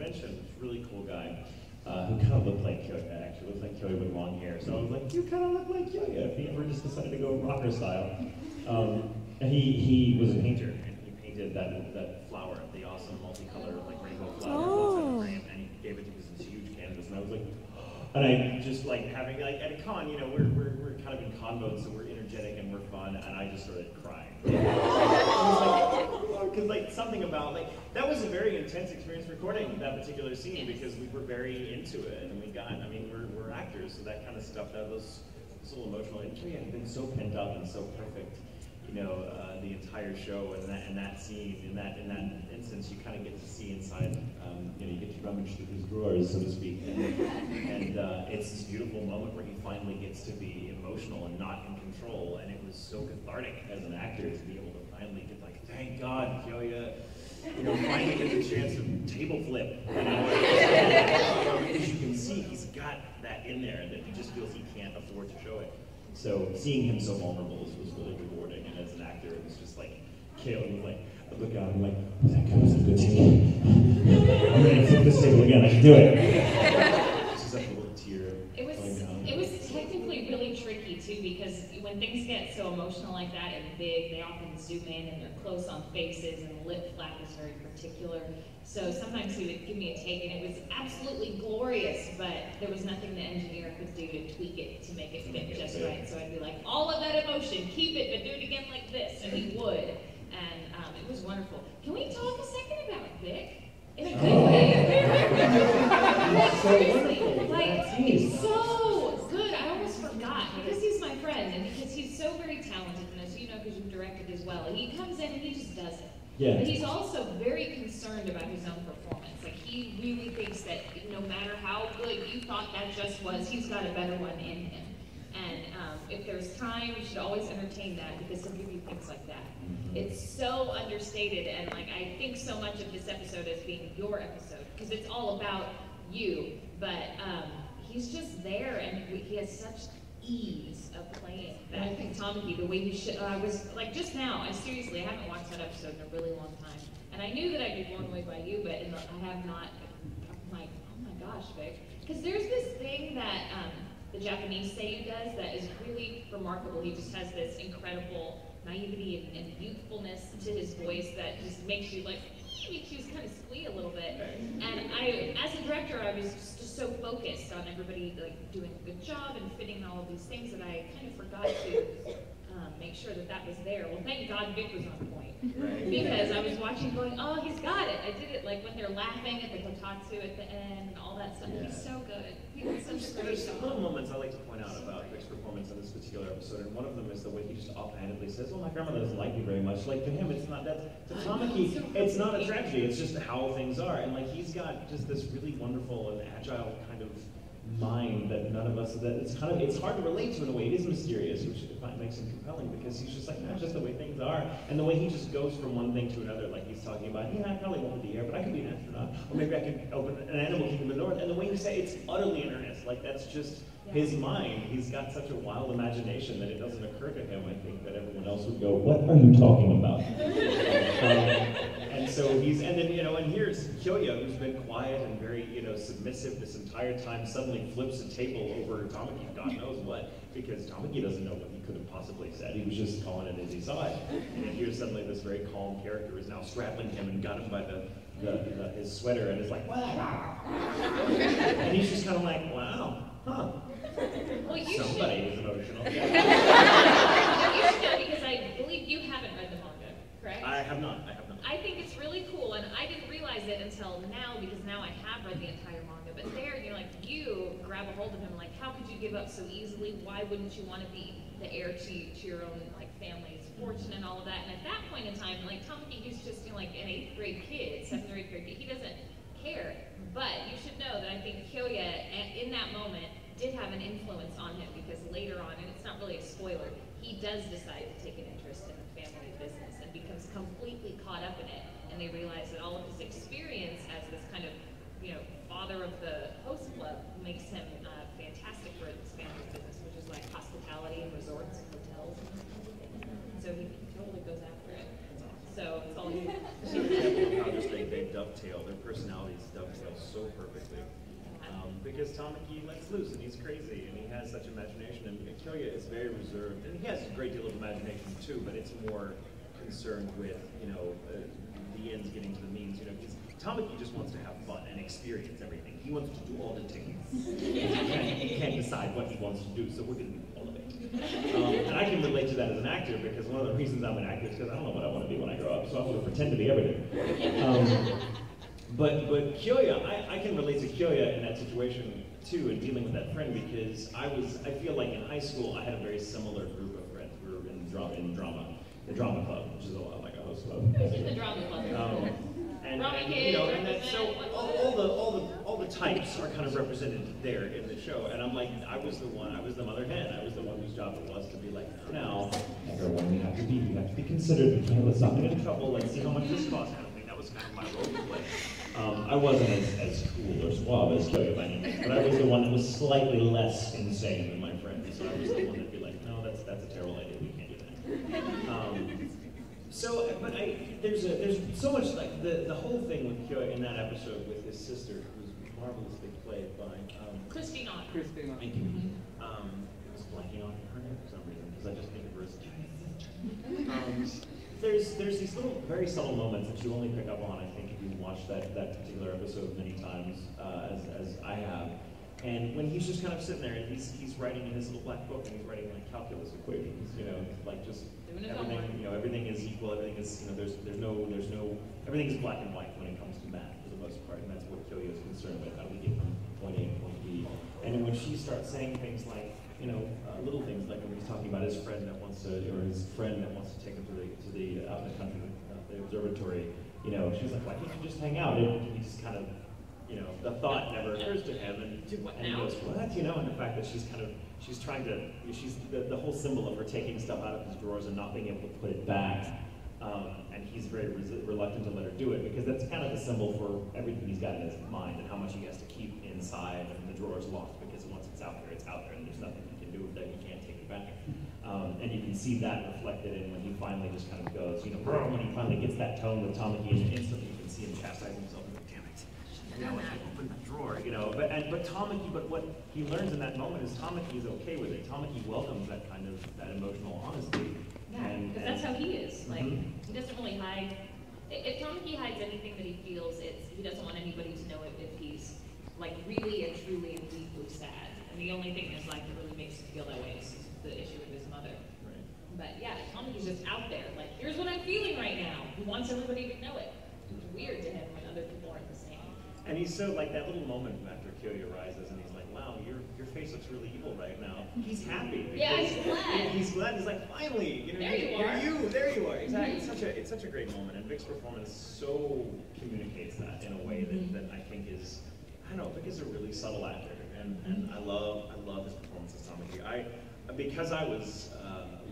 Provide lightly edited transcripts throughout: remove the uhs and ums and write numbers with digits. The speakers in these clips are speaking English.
convention, this really cool guy, who kind of looked like Kyoya, actually looked like Kyoya with long hair. So I was like, you kind of look like Kyoya if he ever just decided to go rocker style. And he was a painter, and he painted that flower, the awesome multicolored like rainbow flower that's in a frame, and he gave it to this huge canvas, and I was like, and I just like having like at a con, you know, we're kind of in con mode, so we're energetic and we're fun, and I just started crying. Because like something about like that was a very intense experience recording that particular scene because we were very into it, and we got, I mean, we're actors, so that kind of stuff, that was so emotional. And Kyoya had been so pent up and so perfect, you know, the entire show, and that scene, in that instance, you kind of get to see inside, you know, you get to rummage through his drawers, so to speak, and it's this beautiful moment where he finally gets to be emotional and not in control, and it was so cathartic as an actor to be able to finally get like, thank God, Kyoya, you know, finally get the chance to table flip, you know, because you can see he's got that in there, and that he just feels he can't afford to show it. So seeing him so vulnerable was really rewarding, and as an actor, it was just like, Kayla was like, I look out, I'm like, oh, that guy was a good team. I'm ready to flip this table again, I can do it. She's like a little tear coming down. It was technically really tricky too, because when things get so emotional like that and big, they often zoom in and they're close on faces, and the lip flap is very particular. So sometimes he would give me a take, and it was absolutely glorious, but there was nothing the engineer could do to tweak it to make it fit just right. So I'd be like, all of that emotion, keep it, but do it again like this, and he would. And it was wonderful. Can we talk a second about Vic? In a good way. Like, seriously, like, he's so good. I almost forgot, because he's my friend, and because he's so very talented, and as you know, because you've directed as well, he comes in and he just does it. Yeah. But he's also very concerned about his own performance. Like, he really thinks that no matter how good you thought that just was, he's got a better one in him. And if there's time, you should always entertain that, because he'll give you things like that. It's so understated, and like, I think so much of this episode as being your episode, because it's all about you, but he's just there, and he has such ease of playing that Tamaki, the way he should. I was like, just now, I haven't watched that episode in a really long time, and I knew that I'd be blown away by you, but I have not. I'm like, oh my gosh, Vic, because there's this thing that the Japanese Seiyu does that is really remarkable. He just has this incredible naivety and youthfulness to his voice that just makes you like, makes you kind of squeal a little bit. And as a director, I was just so focused on everybody like doing a good job and fitting all of these things that I kind of forgot to make sure that was there. Well, thank God Vic was on point. Right. Because I was watching going, oh, he's got it. I did it like when they're laughing at the kotatsu at the end and all that stuff. Yeah. He's so good. He did such a great job. There's little moments I like to point out about Vic's performance in this particular episode, and one of them is the way he just offhandedly says, oh, my grandmother doesn't like me very much. Like, to him, it's not that. To Tamaki, it's not a tragedy. It's just how things are. And like, he's got just this really wonderful and agile kind of mind that none of us, that it's hard to relate to in a way. It is mysterious, which makes him compelling, because he's just like, that's just the way things are, and the way he just goes from one thing to another, like he's talking about, yeah, I probably won't be here, but I could be an astronaut, or maybe I could open an animal kingdom in the north, and the way you say it's utterly in earnest, like that's just his mind. He's got such a wild imagination that it doesn't occur to him, I think, that everyone else would go, what are you talking about? And so and then, you know, and here's Kyoya, who's been quiet and very, you know, submissive this entire time, suddenly flips a table over Tamaki, God knows what, because Tamaki doesn't know what he could have possibly said. He was just calling it as he saw it. And here's suddenly this very calm character is now straddling him and got him by his sweater and is like, wow. And he's just kind of like, wow, huh. Well, somebody is emotional. You should know, because I believe you haven't read the manga, correct? I have not. I think it's really cool, and I didn't realize it until now, because now I have read the entire manga. But there, you're like, you grab a hold of him, like, how could you give up so easily? Why wouldn't you want to be the heir to your own like family's fortune and all of that? And at that point in time, like Tamaki, he's just, you know, like an 8th grade kid, 7th or 8th grade kid. He doesn't care. But you should know that I think Kyoya, in that moment, did have an influence on him, because later on, and it's not really a spoiler, he does decide to take an interest in the family business and becomes completely caught up in it. And they realize that all of his experience as this kind of, you know, father of the host club makes him fantastic for this family business, which is like hospitality and resorts and hotels and everything. So he totally goes after it. So it's all you. How just they dovetail, their personalities dovetail because Tamaki lets loose and he's crazy and he has such imagination, and Kyoya is very reserved, and he has a great deal of imagination too, but it's more concerned with, the ends getting to the means, because Tamaki just wants to have fun and experience everything. He wants to do all the things. He can't decide what he wants to do, so we're going to do all of it. And I can relate to that as an actor, because one of the reasons I'm an actor is because I don't know what I want to be when I grow up, so I'm going to pretend to be everything. But Kyoya, I can relate to Kyoya in that situation too, in dealing with that friend, because I feel like in high school I had a very similar group of friends. We were in the drama club, which is a lot like a host club. The drama club. And that, so all the types are kind of represented there in the show, and I'm like, I was the mother hen. I was the one whose job it was to be like, now, everyone, we have to be considered. We can't let's not get in trouble. Let's see how much this costs. I think that was kind of my role to play. I wasn't as cool or suave as Kyoya by any means, but I was the one that was slightly less insane than my friend. So I was the one that'd be like, no, that's a terrible idea. We can't do that. There's so much, like the whole thing with Kyoya in that episode with his sister, who's marvelously played by Christina. Thank you. I was blanking on her name for some reason because I just think of her as Kyoya. There's these little very subtle moments that you only pick up on, I think, if you watch that particular episode many times, as I have. And when he's just kind of sitting there and he's writing in his little black book and he's writing like calculus equations, like just everything, everything is equal, everything is, there's no, everything is black and white when it comes to math for the most part, and that's what Kyoya is concerned with. How do we get from point A to point B? And then when she starts saying things like, little things like when he's talking about his friend that wants to, or his friend that wants to take him to the out in the country, the observatory, she's like, why can't you just hang out? And he just kind of, the thought never occurs to him, and he goes, what? And the fact that she's trying to, the whole symbol of her taking stuff out of his drawers and not being able to put it back, and he's very reluctant to let her do it, because that's kind of the symbol for everything he's got in his mind and how much he has to keep inside, and the drawer's locked, because once it's out there, and there's nothing he can do with it, he can't take it back. And you can see that reflected in when he finally just kind of goes, when he finally gets that tone with Tamaki, and instantly you can see him chastise himself. Now I can open the drawer, but Tamaki, but what he learns in that moment is Tamaki is okay with it. Tamaki welcomes that kind of, that emotional honesty. Yeah, because that's how he is. Like, he doesn't really hide. If Tamaki hides anything that he feels, he doesn't want anybody to know it if he's, like, really and truly and deeply sad. And the only thing is, like, that really makes him feel that way is the issue with his mother. Right. But yeah, Tamaki's just out there. Like, here's what I'm feeling right now. He wants everybody to know it. It's weird to him when other people aren't the same. And he's so, like, that little moment after Kyoya rises, and he's like, wow, your face looks really evil right now. He's happy. Yeah, he's glad. He's glad. He's like, finally, there you are. There you are. Exactly. It's such a great moment, and Vic's performance so communicates that in a way that I think is, I don't know, Vic is a really subtle actor, and I love his performance as Tamaki. Because I was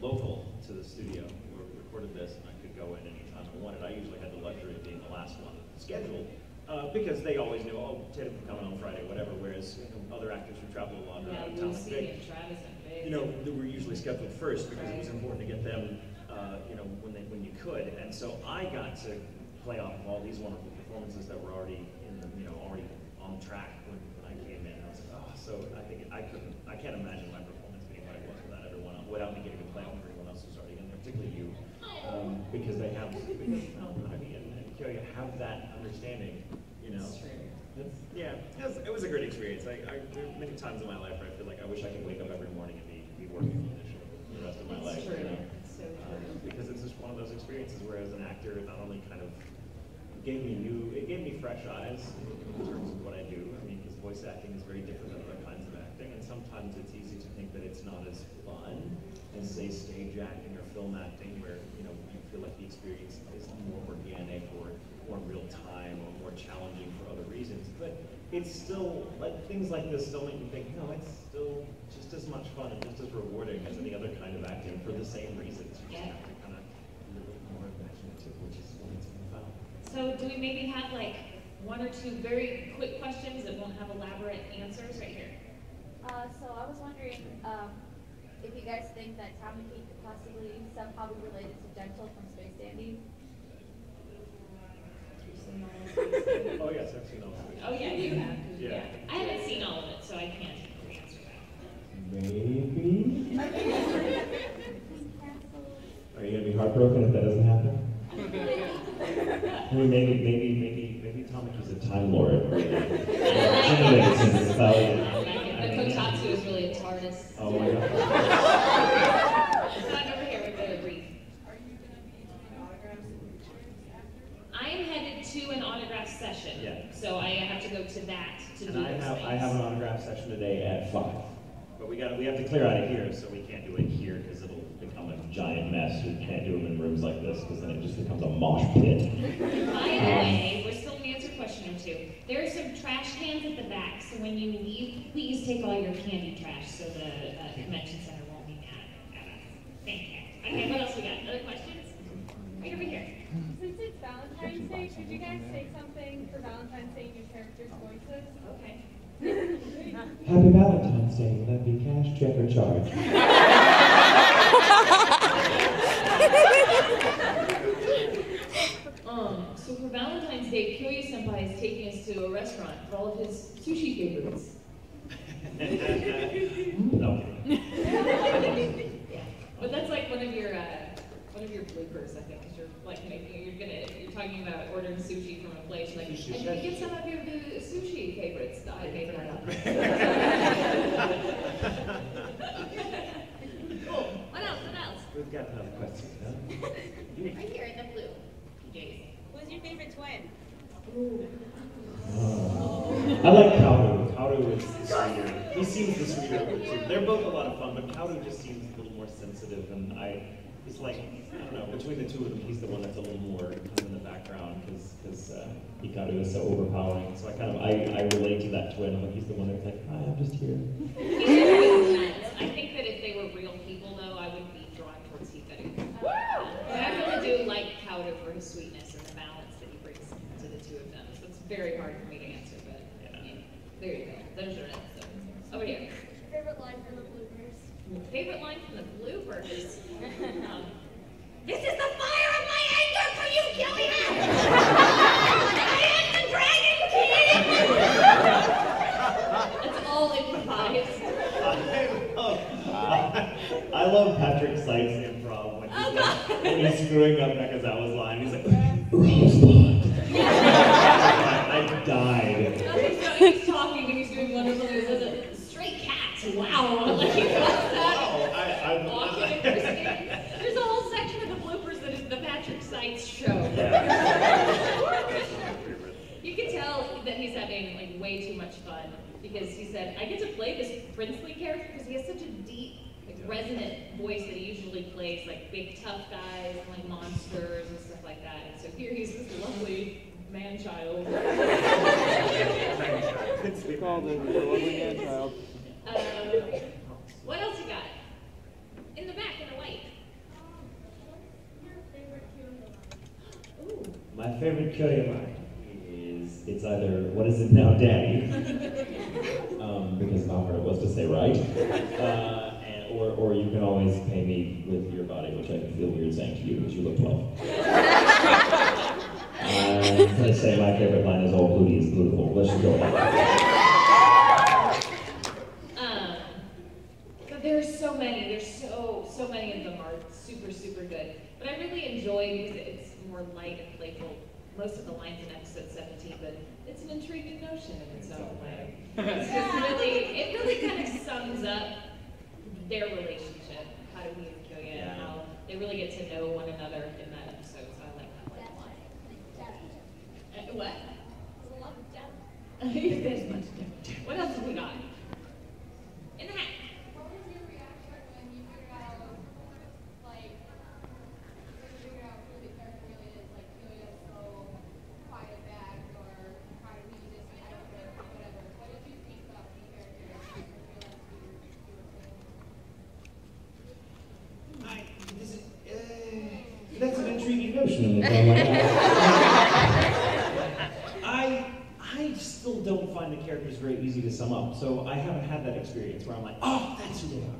local to the studio where we recorded this, and I could go in anytime I wanted, I usually had the luxury of being the last one scheduled. Because they always knew, Tatum can come in on Friday, whatever, whereas other actors who travel a lot out of town like Vic, they were usually scheduled first because it was important to get them, when you could. And so I got to play off of all these wonderful performances that were already already on track when I came in. I was like, so I think I can't imagine my performance being what it was without me getting to play off of everyone else who's already in there, particularly you, because they have, and Kyoya have that understanding. It was a great experience. There are many times in my life where I feel like I wish I could wake up every morning and be working on this show for the rest of my life. Because it's just one of those experiences where, as an actor, it not only kind of gave me fresh eyes in terms of what I do. I mean, because voice acting is very different than other kinds of acting, and sometimes it's easy to think that it's not as fun as, say, stage acting or film acting, where you feel like the experience is more organic or more real time or more challenging for other reasons. But it's still, like, things like this still make me think, no, it's still just as much fun and just as rewarding as any other kind of acting for the same reasons. You just have to kind of be a little more imaginative, which is what it's about. So do we maybe have like one or two very quick questions that won't have elaborate answers right here? So I was wondering if you guys think that Tamaki could possibly somehow be related to Gentle from Space Dandy? Oh yes, I've seen all of it. Oh yeah, you have, because Yeah. I haven't seen all of it, so I can't answer that. Maybe? Are you gonna be heartbroken if that doesn't happen? Maybe Tamaki's a Time Lord. Anyways, it's about The Kotatsu is really a TARDIS. Oh my god. Come on over here with the brief. Are you going to be doing autographs and pictures after? I am headed to an autograph session. Yeah. So I have to go to that to do And those I have an autograph session today at 5. But we have to clear out of here, so we can't do it here because it'll become a giant mess. We can't do them in rooms like this because then it just becomes a mosh pit. By the way, we're still going to answer a question or two. There are some trash cans at the back, so when you leave, please take all your candy trash so the convention center won't be mad at us. Thank you. Okay, what else we got? Other questions? Right over here. Since it's Valentine's Day, should you guys say something for Valentine's Day in your character's voices? Okay. Happy Valentine's Day. Will that be cash, check, or charge? So for Valentine's Day, Kyoya Senpai is taking us to a restaurant for all of his sushi favorites. No. Yeah. But that's like one of your bloopers, I think, because you're like you're talking about ordering sushi from a place, like, and you can get some of your sushi favorites. I made that up. Cool. What else? We've got another question, huh? Right here in the blue. PJs. Who's your favorite twin? I like Kaoru. Kaoru is the sweeter. He seems the sweeter of the two. They're both a lot of fun, but Kaoru just seems a little more sensitive, and it's like, I don't know, between the two of them, he's the one that's a little more kind of in the background, because Hikaru is so overpowering. So I relate to that twin. Like, he's the one that's like, hi, I'm just here. I think that if they were real people, though, I would be drawn towards Hikaru. But I really do like Kaoru for his sweetness and the balance that he brings to the two of them. So it's very hard for me to answer, but there you go. There's your answer. Over here. Favorite line from the bloopers? Favorite line from the bloopers? This is the fire of my anger for you, Kyoya! I am the Dragon King! It's all improvised. I love Patrick Seitz improv when he's screwing up Nakazawa's line. He's like, Rosebud. I died. He's talking and he's doing wonderful things. Stray cats, wow! Like, what's that? Walking and frisking. There's a whole section of the bloopers that is the Patrick Seitz show. You can tell that he's having like way too much fun because he said, I get to play this princely character because he has such a deep, like, resonant voice that he usually plays like big tough guys and like monsters and stuff like that. And so here he's this lovely man-child. We called it the lovely man-child. What else you got? In the back, in the white. Your favorite Kyoya line? Ooh. My favorite Kyoya line is, it's either, what is it now, Daddy? Because how hard it was to say right. Or you can always pay me with your body, which I can feel weird saying to you because you look 12. I'm going to say my favorite line is, oh, Booty is beautiful. Let's just go with that. There's so many. There's so many of them are super, super good. But I really enjoy because it's more light and playful. Most of the lines in episode 17, but it's an intriguing notion in its own way. It's just it really kind of sums up their relationship, Haruhi and Kyoya, and how they really get to know one another in that episode. So I like that line. What? There's a lot of depth. There's much different. What else have we got? In the hat. What was your reaction when you figured out, like, who the character really is? Like, Kyoya is so quiet back, or Haruhi just stoic, whatever. What did you think of the character when you realized you were That's an intriguing notion. I still don't find the characters very easy to sum up, so I haven't had that experience where I'm like, oh, that's who they are.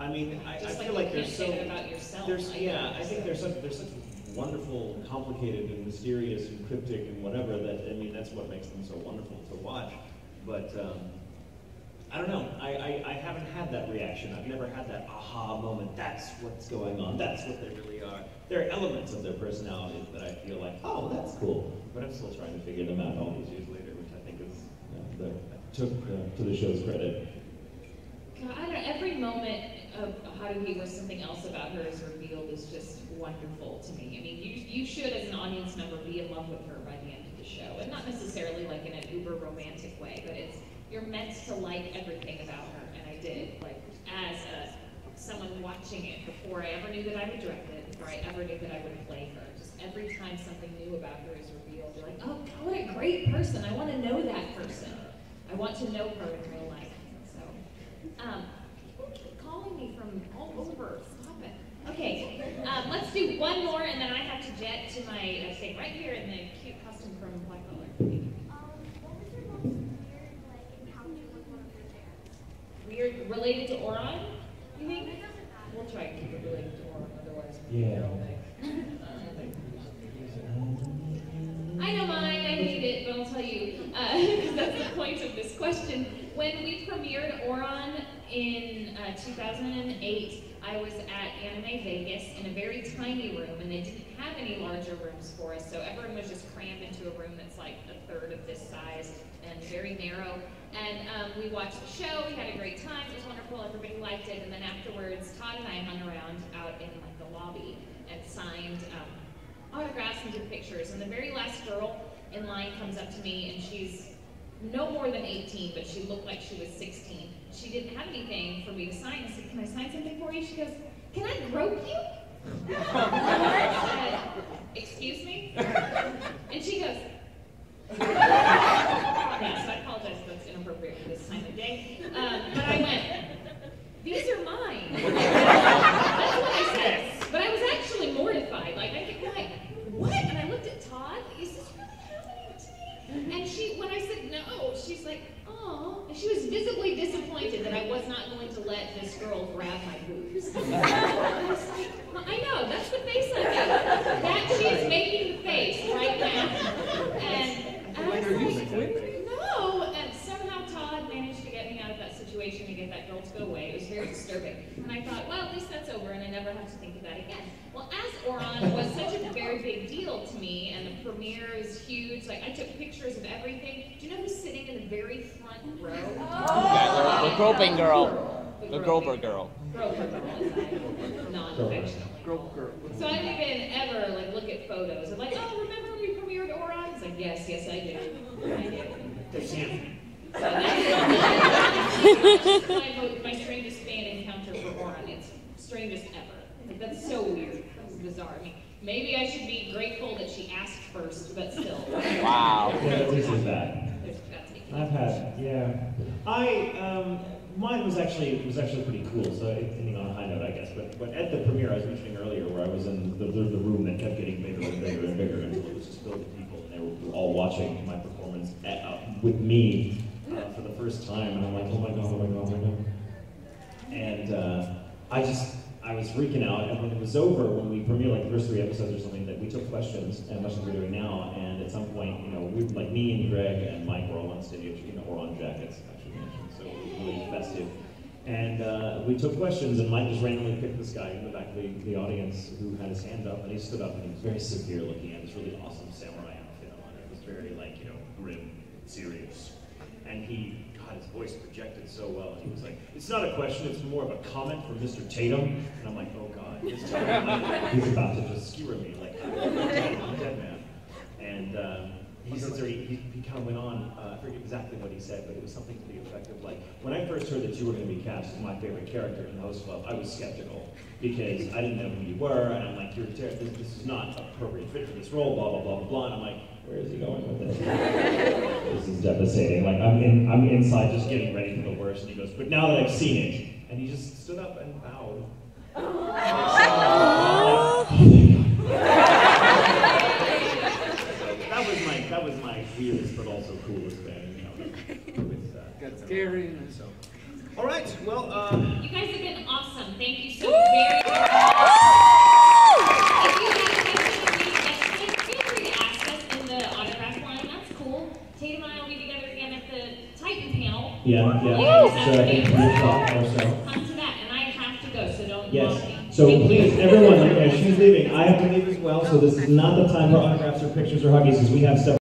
I mean, I feel like they're so. About yourself. I think they're such wonderful, complicated, and mysterious, and cryptic, and whatever. That, I mean, that's what makes them so wonderful to watch. But I don't know. I haven't had that reaction. I've never had that aha moment. That's what's going on. That's what they really are. There are elements of their personalities that I feel like, oh, that's cool. But I'm still trying to figure them out all these years later, which I think is took to the show's credit. God, I don't know, every moment of How Do We, where something else about her is revealed, is just wonderful to me. I mean, you should, as an audience member, be in love with her by the end of the show. And not necessarily like in an uber romantic way, but you're meant to like everything about her, and I did. Like, as someone watching it before I ever knew that I would direct it, before I ever knew that I would play her. Just every time something new about her is revealed, you're like, oh, what a great person. I want to know that person. I want to know her in real life. So, people keep calling me from all over. Stop it. Okay, let's do one more, and then I have to jet to my thing right here in the cute costume from Black Color. What was your most weird, like, encounter with one of your fans? Weird, related to Ouran, you think? It doesn't matter. We'll try and keep it related to Ouran, otherwise we'll be Yeah. here all day. I know mine, I hate it, but I'll tell you, because that's the point of this question. When we premiered Ouran in 2008, I was at Anime Vegas in a very tiny room, and they didn't have any larger rooms for us, so everyone was just crammed into a room that's like a third of this size and very narrow. And we watched the show, we had a great time, it was wonderful, everybody liked it, and then afterwards, Todd and I hung around out in like the lobby and signed autographs and did pictures. And the very last girl in line comes up to me, and she's no more than 18, but she looked like she was 16. She didn't have anything for me to sign. I said, can I sign something for you? She goes, can I grope you? I said, excuse me? And she goes, yeah, so I apologize if that's inappropriate for this time of day. But I went, these are mine. That's what I said. But I was actually mortified. Like, I think, like, what? And I looked at Todd, is this really happening to me? And she, when I said no, she's like, oh. And she was visibly disappointed that I was not going to let this girl grab my boobs. I was like, well, I know, that's the face I make. That she's making the face right now. And I was like, no. And somehow Todd managed to get me out of that situation and get that girl to go away. It was very disturbing. And I thought, well, at least that's over, and I never have to think of that again. Well, as Ouran was such a very big deal to me, and the premiere is huge, like, I took pictures of everything. Do you know who's sitting in the very front row? Yeah, the groping girl. The groper girl. Groper girl, as I non-affectionately call her. So I didn't even ever, like, look at photos. I'm like, oh, remember when we premiered Ouran? He's like, yes, I do. I do. There's him. So that's my strangest fan encounter for Ouran. It's strangest ever. Like, that's so weird. That's bizarre. I mean, maybe I should be grateful that she asked first, but still. Wow. Yeah, at least there's that. There's got to be. I've had, yeah. Mine was actually pretty cool. So ending on a high note, I guess. But at the premiere, I was mentioning earlier, where I was in the room that kept getting bigger and bigger and bigger until it was just filled with people, and they were all watching my performance with me for the first time, and I'm like, oh my god, oh my god, oh my god. And I was freaking out, and when it was over, when we premiered like the first 3 episodes or something, that we took questions, and much as we're doing now, and at some point, we, like me and Greg and Mike were all on stage, Ouran jackets, actually mentioned, so it was really festive. And we took questions, and Mike just randomly picked this guy in the back of the audience who had his hand up, and he stood up, and he was very severe looking, and this really awesome samurai outfit on. It was very, like, grim, serious. And his voice projected so well. He was like, it's not a question, it's more of a comment from Mr. Tatum. And I'm like, oh God, he's about to just skewer me. Like, I'm dead, man. And he kind of went on, I forget exactly what he said, but it was something to the effect of like, when I first heard that you were going to be cast as my favorite character in the host club, I was skeptical because I didn't know who you were, and I'm like, this is not an appropriate fit for this role, blah, blah, blah, blah, blah. And I'm like, where is he going with this? This is devastating. Like, I'm inside just getting ready for the worst, and he goes, but now that I've seen it, and he just stood up and bowed. That was my weirdest but also coolest thing. Got scary and so. All right, well, You guys have been awesome. Thank you so very much. If you have questions, feel free to ask us in the autograph line. That's cool. Tatum and I will be together again at the Titan panel. Yeah, yeah. Woo! It's in 3 o'clock or so. Come to that, and I have to go, so don't Yes. mock me. So please, everyone, as she's leaving, I have to leave as well, so this is not the time for autographs or pictures or huggies, because we have stuff.